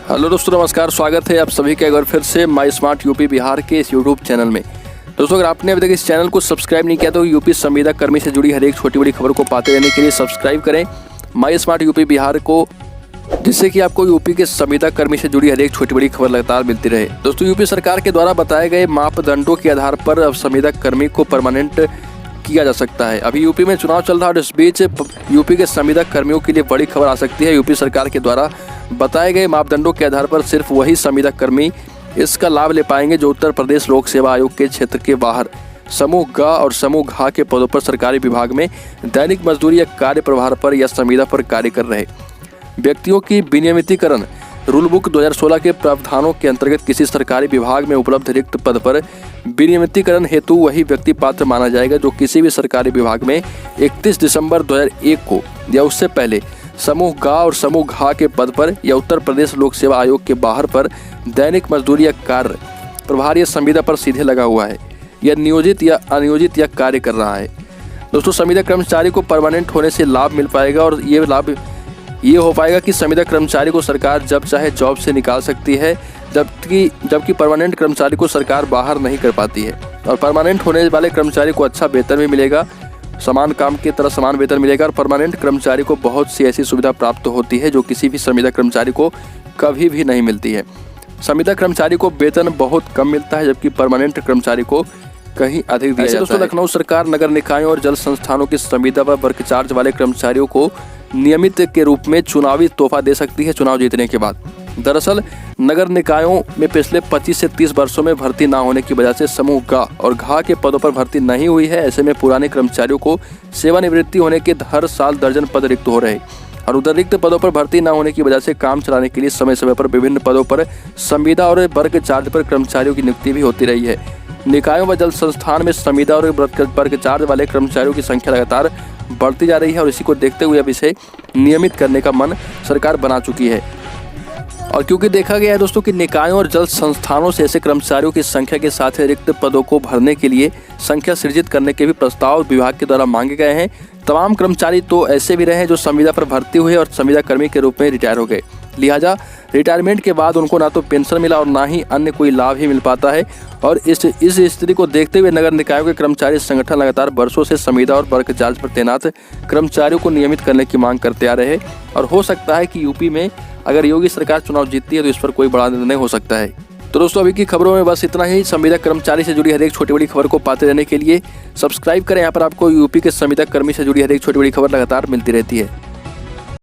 Hello दोस्तों, नमस्कार। स्वागत है आप सभी का एक बार फिर से माई स्मार्ट यूपी बिहार के इस यूट्यूब चैनल में। दोस्तों, अगर आपने अभी तक इस चैनल को सब्सक्राइब नहीं किया तो यूपी संविदा कर्मी से जुड़ी हर एक छोटी बड़ी खबर को पाते रहने के लिए सब्सक्राइब करें माई स्मार्ट यूपी बिहार को, जिससे कि आपको यूपी के संविदा कर्मी से जुड़ी हर एक छोटी बड़ी खबर लगातार मिलती रहे। दोस्तों, यूपी सरकार के द्वारा बताए गए मापदंडों के आधार पर अब संविदा कर्मी को परमानेंट किया जा सकता है। अभी यूपी में चुनाव चल रहा है और इस बीच यूपी के संविदा कर्मियों के लिए बड़ी खबर आ सकती है। यूपी सरकार के द्वारा बताए गए मापदंडों के आधार पर सिर्फ वही संविदा कर्मी इसका लाभ ले पाएंगे जो उत्तर प्रदेश लोक सेवा आयोग के क्षेत्र के बाहर समूह ग और समूह घ के पदों पर सरकारी विभाग में दैनिक मजदूरी या कार्य प्रभार पर या संविदा पर कार्य कर रहे व्यक्तियों की विनियमितीकरण रूल बुक 2016 के प्रावधानों के अंतर्गत किसी सरकारी विभाग में उपलब्ध रिक्त पद पर विनियमितीकरण हेतु वही व्यक्ति पात्र माना जाएगा जो किसी भी सरकारी विभाग में 31 दिसंबर 2001 को या उससे पहले समूह ग और समूह घ के पद पर या उत्तर प्रदेश लोक सेवा आयोग के बाहर पर दैनिक मजदूरी या कार्य प्रभार या संविदा पर सीधे लगा हुआ है या नियोजित या अनियोजित या कार्य कर रहा है। दोस्तों, संविदा कर्मचारी को परमानेंट होने से लाभ मिल पाएगा और ये लाभ ये हो पाएगा कि संविदा कर्मचारी को सरकार जब चाहे जॉब से निकाल सकती है, जबकि परमानेंट कर्मचारी को सरकार बाहर नहीं कर पाती है। और परमानेंट होने वाले कर्मचारी को अच्छा वेतन भी मिलेगा, समान काम की तरह समान वेतन मिलेगा और परमानेंट कर्मचारी को बहुत सी ऐसी सुविधा प्राप्त होती है जो किसी भी संविदा कर्मचारी को कभी भी नहीं मिलती है। संविदा कर्मचारी को वेतन बहुत कम मिलता है जबकि परमानेंट कर्मचारी को कहीं अधिक दिया जाता है। दोस्तों, लखनऊ सरकार नगर निकायों और जल संस्थानों की संविदा व वर्क चार्ज वाले कर्मचारियों को नियमित के रूप में चुनावी तोहफा दे सकती है चुनाव जीतने के बाद। दरअसल नगर निकायों में पिछले 25 से 30 वर्षों में भर्ती न होने की वजह से समूह ग और घ के पदों पर भर्ती नहीं हुई है। ऐसे में पुराने कर्मचारियों को सेवानिवृत्ति होने के हर साल दर्जन पद रिक्त हो रहे और उधर रिक्त पदों पर भर्ती न होने की वजह से काम चलाने के लिए समय समय पर विभिन्न पदों पर संविदा और वर्क चार्ज पर कर्मचारियों की नियुक्ति भी होती रही है। निकायों व जल संस्थान में संविदा और वर्क चार्ज वाले कर्मचारियों की संख्या लगातार बढ़ती जा रही है और इसी को देखते हुए अब इसे नियमित करने का मन सरकार बना चुकी है। और क्योंकि देखा गया है दोस्तों कि निकायों और जल संस्थानों से ऐसे कर्मचारियों की संख्या के साथ रिक्त पदों को भरने के लिए संख्या सृजित करने के भी प्रस्ताव विभाग के द्वारा मांगे गए हैं। तमाम कर्मचारी तो ऐसे भी रहे जो संविदा पर भर्ती हुए और संविदा कर्मी के रूप में रिटायर हो गए, लिहाजा रिटायरमेंट के बाद उनको ना तो पेंशन मिला और ना ही अन्य कोई लाभ ही मिल पाता है। और इस स्थिति को देखते हुए नगर निकायों के कर्मचारी संगठन लगातार वर्षों से संविदा और वर्क चार्ज पर तैनात कर्मचारियों को नियमित करने की मांग करते आ रहे हैं और हो सकता है कि यूपी में अगर योगी सरकार चुनाव जीतती है तो इस पर कोई बड़ा निर्णय हो सकता है। तो दोस्तों, अभी की खबरों में बस इतना ही। संविदा कर्मचारी से जुड़ी हर एक छोटी बड़ी खबर को पाते रहने के लिए सब्सक्राइब करें। यहाँ पर आपको यूपी के संविदा कर्मी से जुड़ी हर एक छोटी बड़ी खबर लगातार मिलती रहती है।